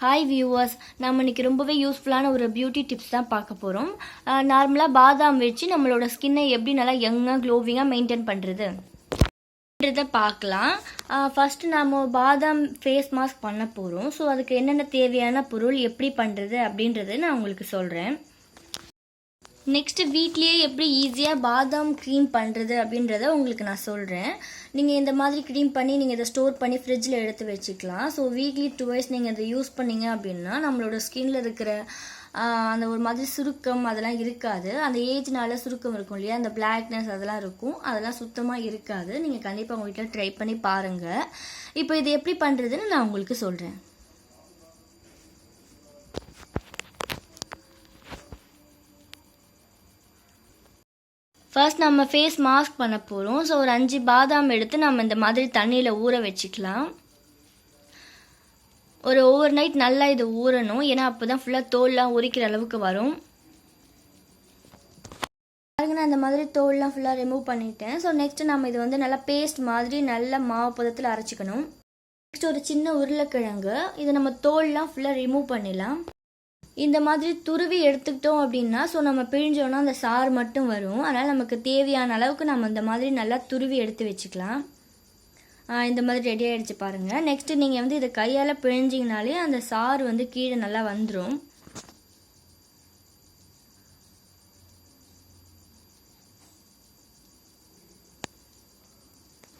Hi viewers, நம்ம இன்னைக்கு ரொம்பவே யூஸ்ஃபுல்லான ஒரு பியூட்டி டிப்ஸ் தான் பார்க்க போகிறோம். நார்மலாக பாதாம் வச்சு நம்மளோட ஸ்கின்னை எப்படி நல்லா யங்காக க்ளோவிங்காக மெயின்டைன் பண்ணுறதுன்றதை பார்க்கலாம். ஃபஸ்ட்டு நம்ம பாதாம் ஃபேஸ் மாஸ்க் பண்ண போகிறோம். ஸோ அதுக்கு என்னென்ன தேவையான பொருள் எப்படி பண்ணுறது அப்படின்றது நான் உங்களுக்கு சொல்கிறேன். நெக்ஸ்ட்டு வீட்லேயே எப்படி ஈஸியாக பாதாம் க்ரீம் பண்ணுறது அப்படின்றத உங்களுக்கு நான் சொல்கிறேன். நீங்கள் இந்த மாதிரி க்ரீம் பண்ணி நீங்கள் இதை ஸ்டோர் பண்ணி ஃப்ரிட்ஜில் எடுத்து வச்சுக்கலாம். ஸோ வீக்லி 2 வைஸ் நீங்கள் இதை யூஸ் பண்ணிங்க அப்படின்னா நம்மளோட ஸ்கின்னில் இருக்கிற அந்த ஒரு மாதிரி சுருக்கம் அதெல்லாம் இருக்காது. அந்த ஏஜ்னால சுருக்கம் இருக்கும் இல்லையா, அந்த பிளாக்னஸ் அதெல்லாம் இருக்கும், அதெல்லாம் சுத்தமாக இருக்காது. நீங்கள் கண்டிப்பாக உங்கள் வீட்டில் ட்ரை பண்ணி பாருங்கள். இப்போ இது எப்படி பண்ணுறதுன்னு நான் உங்களுக்கு சொல்கிறேன். ஃபர்ஸ்ட் நம்ம ஃபேஸ் மாஸ்க் பண்ண போகிறோம். ஸோ ஒரு 5 பாதாம் எடுத்து நம்ம இந்த மாதிரி தண்ணியில் ஊற வச்சுக்கலாம். ஒரு ஓவர் நைட் நல்லா இது ஊறணும், ஏன்னா அப்போ தான் ஃபுல்லாக தோல்லாம் உரிக்கிற அளவுக்கு வரும். பாருங்க, நான் இந்த மாதிரி தோல்லாம் ஃபுல்லாக ரிமூவ் பண்ணிட்டேன். ஸோ நெக்ஸ்ட்டு நம்ம இது வந்து நல்லா பேஸ்ட் மாதிரி நல்ல மாவு பதத்தில் அரைச்சிக்கணும். நெக்ஸ்ட் ஒரு சின்ன உருளைக்கிழங்கு, இதை நம்ம தோல்லாம் ஃபுல்லாக ரிமூவ் பண்ணிடலாம். இந்த மாதிரி துருவி எடுத்துக்கிட்டோம் அப்படின்னா ஸோ நம்ம பிழிஞ்சோன்னா அந்த சாறு மட்டும் வரும். அதனால் நமக்கு தேவையான அளவுக்கு நம்ம இந்த மாதிரி நல்லா துருவி எடுத்து வச்சுக்கலாம். இந்த மாதிரி ரெடி ஆகிடுச்சு பாருங்கள். நெக்ஸ்ட்டு நீங்கள் வந்து இதை கையால் பிழிஞ்சிங்கனாலே அந்த சாறு வந்து கீழே நல்லா வந்துடும்.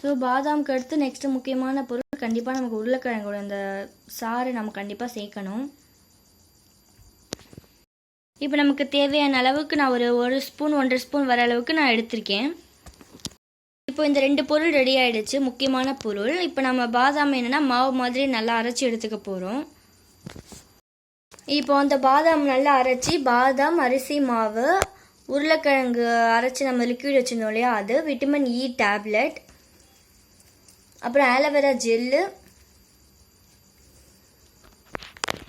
ஸோ பாதாம்க்கு அடுத்து நெக்ஸ்ட்டு முக்கியமான பொருள் கண்டிப்பாக நமக்கு உருளைக்கிழங்கோட இந்த சாறு நம்ம கண்டிப்பாக சேர்க்கணும். இப்போ நமக்கு தேவையான அளவுக்கு நான் ஒரு ஸ்பூன் 1.5 ஸ்பூன் வர அளவுக்கு நான் எடுத்திருக்கேன். இப்போ இந்த 2 பொருள் ரெடி ஆகிடுச்சு, முக்கியமான பொருள். இப்போ நம்ம பாதாம் என்னென்னா மாவு மாதிரி நல்லா அரைச்சி எடுத்துக்க போகிறோம். இப்போ அந்த பாதாம் நல்லா அரைச்சி பாதாம், அரிசி மாவு, உருளைக்கிழங்கு அரைச்சி நம்ம லிக்விட் வச்சுருந்தோம் இல்லையா, அது, விட்டமின் இ டேப்லெட், அப்புறம் ஆலோவேரா ஜெல்லு,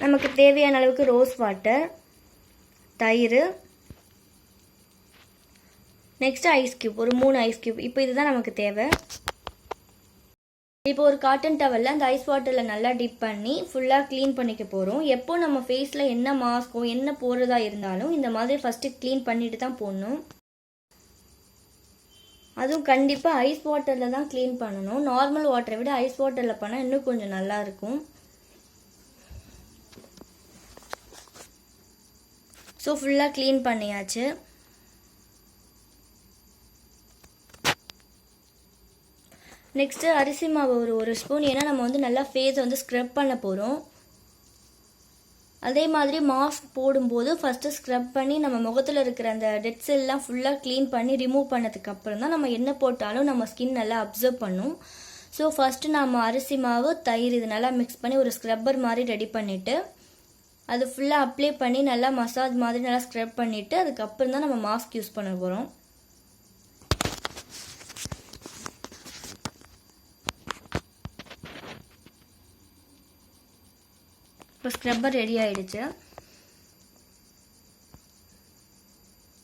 நமக்கு தேவையான அளவுக்கு ரோஸ் வாட்டர், தயிர், நெக்ஸ்ட் ஐஸ் கியூப், ஒரு 3 ஐஸ் கியூப். இப்போ இதுதான் நமக்கு தேவை. இப்போ ஒரு காட்டன் டவலில் அந்த ஐஸ் வாட்டரில் நல்லா டிப் பண்ணி ஃபுல்லாக க்ளீன் பண்ணிக்க போகிறோம். எப்போ நம்ம ஃபேஸில் என்ன மாஸ்க்கோ என்ன போடுறதா இருந்தாலும் இந்த மாதிரி ஃபஸ்ட்டு க்ளீன் பண்ணிட்டு தான் போடணும். அதுவும் கண்டிப்பாக ஐஸ் வாட்டரில் தான் க்ளீன் பண்ணணும். நார்மல் வாட்டரை விட ஐஸ் வாட்டரில் பண்ணால் இன்னும் கொஞ்சம் நல்லாயிருக்கும். ஸோ ஃபுல்லாக க்ளீன் பண்ணியாச்சு. நெக்ஸ்ட்டு அரிசி மாவு ஒரு ஸ்பூன், ஏன்னா நம்ம வந்து நல்லா ஃபேஸை வந்து ஸ்க்ரப் பண்ண போகிறோம். அதே மாதிரி மாஸ்க் போடும்போது ஃபஸ்ட்டு ஸ்க்ரப் பண்ணி நம்ம முகத்தில் இருக்கிற அந்த டெட் செல்லாம் ஃபுல்லாக க்ளீன் பண்ணி ரிமூவ் பண்ணதுக்கு அப்புறம் தான் நம்ம என்ன போட்டாலும் நம்ம ஸ்கின் நல்லா அப்சர்வ் பண்ணும். ஸோ ஃபஸ்ட்டு நம்ம அரிசி மாவு, தயிர் இது நல்லா மிக்ஸ் பண்ணி ஒரு ஸ்க்ரப்பர் மாதிரி ரெடி பண்ணிவிட்டு அது ஃபுல்லாக அப்ளை பண்ணி நல்லா மசாஜ் மாதிரி நல்லா ஸ்க்ரப் பண்ணிவிட்டு அதுக்கப்புறம் தான் நம்ம மாஸ்க் யூஸ் பண்ண போகிறோம். இப்போ ஸ்க்ரப்பர் ரெடி ஆகிடுச்சு.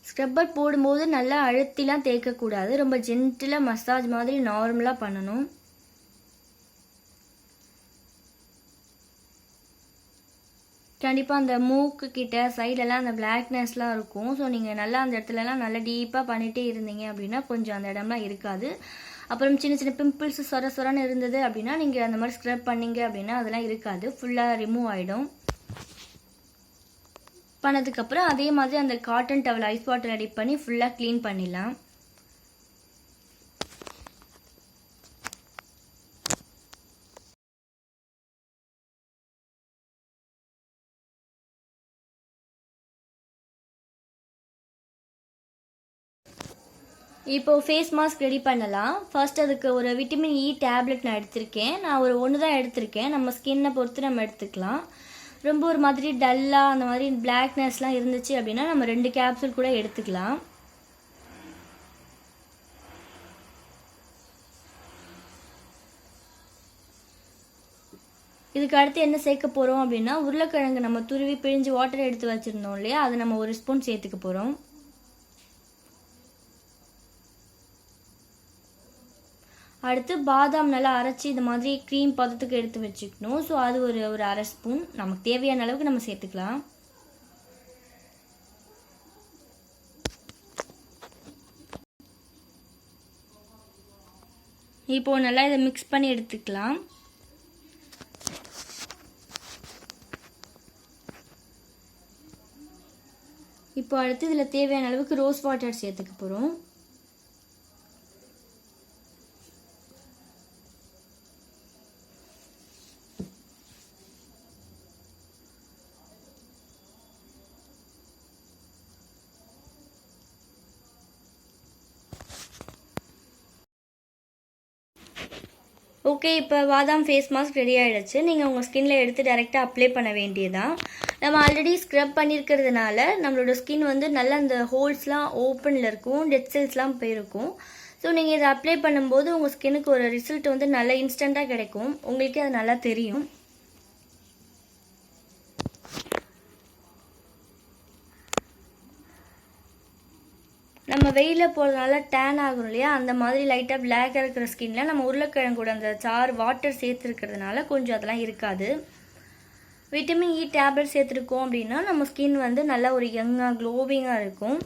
ஸ்க்ரப்பர் போடும்போது நல்லா அழுத்திலாம் தேய்க்கக்கூடாது, ரொம்ப ஜென்டிலாக மசாஜ் மாதிரி நார்மலாக பண்ணணும். கண்டிப்பாக அந்த மூக்கு கிட்ட சைடெல்லாம் அந்த பிளாக்னஸ்லாம் இருக்கும். ஸோ நீங்கள் நல்லா அந்த இடத்துலலாம் நல்லா டீப்பாக பண்ணிகிட்டே இருந்தீங்க அப்படின்னா கொஞ்சம் அந்த இடம்லாம் இருக்காது. அப்புறம் சின்ன சின்ன பிம்பிள்ஸ் சொரன்னு இருந்தது அப்படின்னா நீங்கள் அந்த மாதிரி ஸ்க்ரப் பண்ணிங்க அப்படின்னா அதெல்லாம் இருக்காது, ஃபுல்லாக ரிமூவ் ஆகிடும். பண்ணதுக்கப்புறம் அதே மாதிரி அந்த cotton towel ice water ready பண்ணி ஃபுல்லாக க்ளீன் பண்ணிடலாம். இப்போ ஃபேஸ் மாஸ்க் ரெடி பண்ணலாம். ஃபர்ஸ்ட் அதுக்கு ஒரு விட்டமின் இ டேப்லெட் நான் எடுத்திருக்கேன். நான் ஒரு 1 தான் எடுத்திருக்கேன். நம்ம ஸ்கின்னை பொறுத்து நம்ம எடுத்துக்கலாம். ரொம்ப ஒரு மாதிரி டல்லாக அந்த மாதிரி பிளாக்னஸ்லாம் இருந்துச்சு அப்படின்னா நம்ம 2 கேப்சூல் கூட எடுத்துக்கலாம். இதுக்கு அடுத்து என்ன சேர்க்க போகிறோம் அப்படின்னா உருளைக்கிழங்கு நம்ம துருவி பிழிஞ்சு வாட்டர் எடுத்து வச்சுருந்தோம் இல்லையா, அது நம்ம 1 ஸ்பூன் சேர்த்துக்க போகிறோம். அடுத்து பாதாம் நல்லா அரைச்சி இந்த மாதிரி க்ரீம் பதத்துக்கு எடுத்து வச்சுக்கணும். ஸோ அது ஒரு அரை ஸ்பூன் நமக்கு தேவையான அளவுக்கு நம்ம சேர்த்துக்கலாம். இப்போது நல்லா இதை மிக்ஸ் பண்ணி எடுத்துக்கலாம். இப்போ அடுத்து இதில் தேவையான அளவுக்கு ரோஸ் வாட்டர் சேர்த்துக்க போகிறோம். ஓகே, இப்போ பாதாம் ஃபேஸ் மாஸ்க் ரெடி ஆகிடுச்சு. நீங்கள் உங்கள் ஸ்கின்ல எடுத்து டைரெக்டாக அப்ளை பண்ண வேண்டியதான். நம்ம ஆல்ரெடி ஸ்க்ரப் பண்ணியிருக்கிறதுனால நம்மளோட ஸ்கின் வந்து நல்லா அந்த ஹோல்ஸ்லாம் ஓப்பனில் இருக்கும், டெட் செல்ஸ்லாம் போயிருக்கும். ஸோ நீங்கள் இதை அப்ளை பண்ணும்போது உங்கள் ஸ்கின்னுக்கு ஒரு ரிசல்ட் வந்து நல்லா இன்ஸ்டண்ட்டாக கிடைக்கும். உங்களுக்கே அது நல்லா தெரியும். நம்ம வெயிலில் போகிறதுனால டேன் ஆகும் இல்லையா, அந்த மாதிரி லைட்டாக பிளாக்காக இருக்கிற ஸ்கின்ல நம்ம உருளைக்கிழங்கூட அந்த சாறு வாட்டர் சேர்த்துருக்கிறதுனால கொஞ்சம் அதெல்லாம் இருக்காது. விட்டமின் இ டேப்லெட் சேர்த்துருக்கோம் அப்படின்னா நம்ம ஸ்கின் வந்து நல்லா ஒரு யங்காக க்ளோவிங்காக இருக்கும்.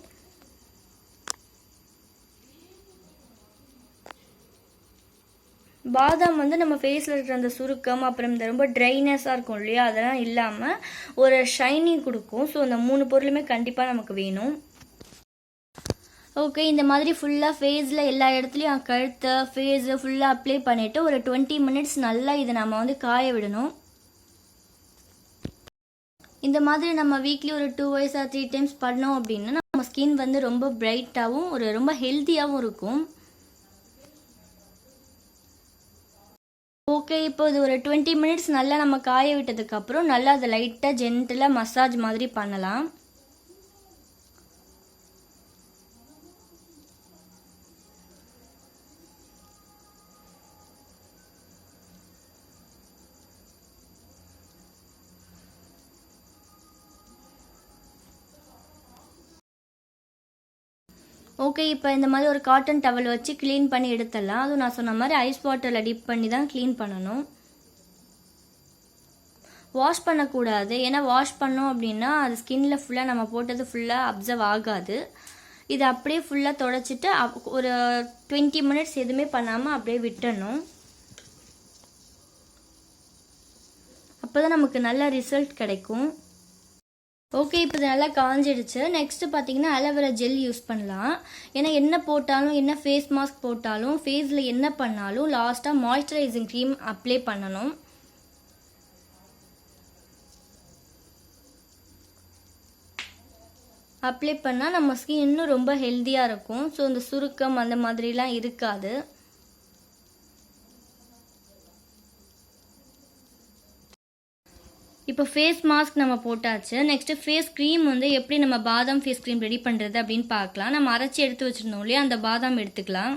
பாதாம் வந்து நம்ம ஃபேஸில் இருக்கிற அந்த சுருக்கம் அப்புறம் இந்த ரொம்ப ட்ரைனஸாக இருக்கும் இல்லையா, அதெல்லாம் இல்லாமல் ஒரு ஷைனிங் கொடுக்கும். ஸோ அந்த 3 பொருளுமே கண்டிப்பாக நமக்கு வேணும். ஓகே, இந்த மாதிரி ஃபுல்லாக ஃபேஸில் எல்லா இடத்துலையும் கழுத்தை ஃபேஸு ஃபுல்லாக அப்ளை பண்ணிவிட்டு ஒரு 20 மினிட்ஸ் நல்லா இதை நம்ம வந்து காய விடணும். இந்த மாதிரி நம்ம வீக்லி ஒரு 2 or 3 times பண்ணோம் அப்படின்னா நம்ம ஸ்கின் வந்து ரொம்ப பிரைட்டாகவும் ரொம்ப ஹெல்த்தியாகவும் இருக்கும். ஓகே, இப்போ இது ஒரு 20 மினிட்ஸ் நல்லா நம்ம காய விட்டதுக்கப்புறம் நல்லா அதை லைட்டாக ஜென்டிலாக மசாஜ் மாதிரி பண்ணலாம். ஓகே, இப்போ இந்த மாதிரி ஒரு காட்டன் டவல் வச்சு க்ளீன் பண்ணி எடுத்துடலாம். அதுவும் நான் சொன்ன மாதிரி ஐஸ் வாட்டரில் டிப் பண்ணி தான் க்ளீன் பண்ணணும். வாஷ் பண்ணக்கூடாது. ஏன்னா வாஷ் பண்ணோம் அப்படின்னா அது ஸ்கின்ல ஃபுல்லாக நம்ம போட்டது ஃபுல்லாக அப்சர்வ் ஆகாது. இதை அப்படியே ஃபுல்லாக தொடச்சிட்டு ஒரு 20 மினிட்ஸ் எதுவுமே பண்ணாமல் அப்படியே விட்டுடணும். அப்போ தான் நமக்கு நல்ல ரிசல்ட் கிடைக்கும். ஓகே, இப்போ இது நல்லா காஞ்சிடுச்சு. நெக்ஸ்ட்டு பார்த்தீங்கன்னா அலோவேரா ஜெல் யூஸ் பண்ணலாம். ஏன்னா என்ன போட்டாலும் என்ன ஃபேஸ் மாஸ்க் போட்டாலும் ஃபேஸில் என்ன பண்ணாலும் லாஸ்ட்டாக மாய்ஸ்சரைசிங் க்ரீம் அப்ளை பண்ணணும். அப்ளை பண்ணால் நம்ம ஸ்கின் இன்னும் ரொம்ப ஹெல்த்தியாக இருக்கும். ஸோ இந்த சுருக்கம் அந்த மாதிரிலாம் இருக்காது. இப்போ ஃபேஸ் மாஸ்க் நம்ம போட்டாச்சு. நெக்ஸ்ட்டு ஃபேஸ் க்ரீம் வந்து எப்படி நம்ம பாதாம் ஃபேஸ் க்ரீம் ரெடி பண்ணுறது அப்படின்னு பார்க்கலாம். நம்ம அரைச்சி எடுத்து வச்சுருந்தோம் இல்லையா, அந்த பாதாம் எடுத்துக்கலாம்.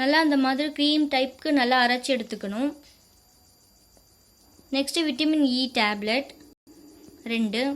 நல்லா அந்த மாதிரி க்ரீம் டைப்புக்கு நல்லா அரைச்சி எடுத்துக்கணும். Next vitamin E tablet 2,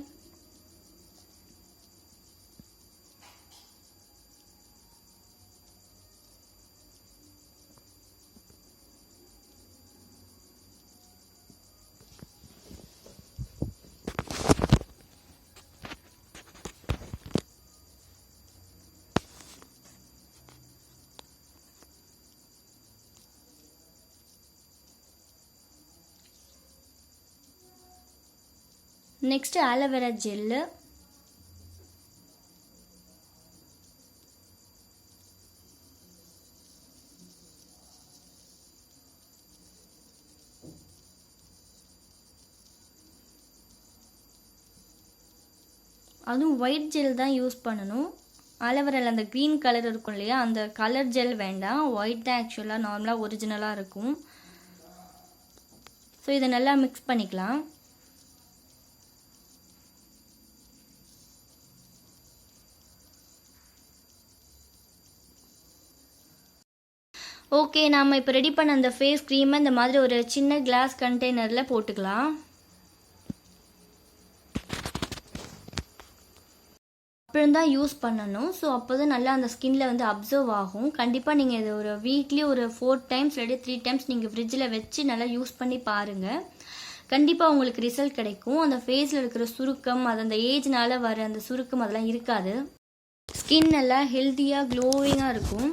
next aloe vera gel, அதுவும் ஒயிட் ஜெல் தான் யூஸ் பண்ணணும். ஆலோவேராவில் அந்த க்ரீன் கலர் இருக்கும் இல்லையா, அந்த கலர் ஜெல் வேண்டாம். ஒயிட் தான் ஆக்சுவலாக நார்மலாக ஒரிஜினலாக இருக்கும். ஸோ இதை நல்லா மிக்ஸ் பண்ணிக்கலாம். ஓகே, நாம் இப்போ ரெடி பண்ண அந்த ஃபேஸ் க்ரீமை இந்த மாதிரி ஒரு சின்ன கிளாஸ் கண்டெய்னரில் போட்டுக்கலாம். அப்புறம் தான் யூஸ் பண்ணணும். ஸோ அப்போ தான் நல்லா அந்த ஸ்கின்ல வந்து அப்சர்வ் ஆகும். கண்டிப்பாக நீங்கள் இது ஒரு வீக்லி ஒரு 4 டைம்ஸ் இல்லாட்டி 3 டைம்ஸ் நீங்கள் ஃப்ரிட்ஜில் வச்சு நல்லா யூஸ் பண்ணி பாருங்கள். கண்டிப்பாக உங்களுக்கு ரிசல்ட் கிடைக்கும். அந்த ஃபேஸில் இருக்கிற சுருக்கம், அது அந்த ஏஜ்னால வர அந்த சுருக்கம் அதெல்லாம் இருக்காது. ஸ்கின் நல்லா ஹெல்த்தியாக க்ளோவிங்காக இருக்கும்.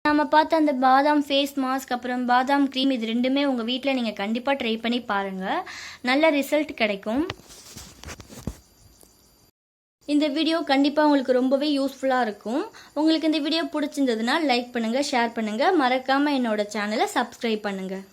நம்ம பார்த்த அந்த பாதாம் ஃபேஸ் மாஸ்க் அப்புறம் பாதாம் க்ரீம் இது ரெண்டுமே உங்கள் வீட்டில் நீங்கள் கண்டிப்பாக ட்ரை பண்ணி பாருங்கள். நல்ல ரிசல்ட் கிடைக்கும். இந்த வீடியோ கண்டிப்பாக உங்களுக்கு ரொம்பவே யூஸ்ஃபுல்லாக இருக்கும். உங்களுக்கு இந்த வீடியோ பிடிச்சிருந்ததுன்னா லைக் பண்ணுங்கள், ஷேர் பண்ணுங்கள், மறக்காமல் என்னோட சேனலை சப்ஸ்கிரைப் பண்ணுங்கள்.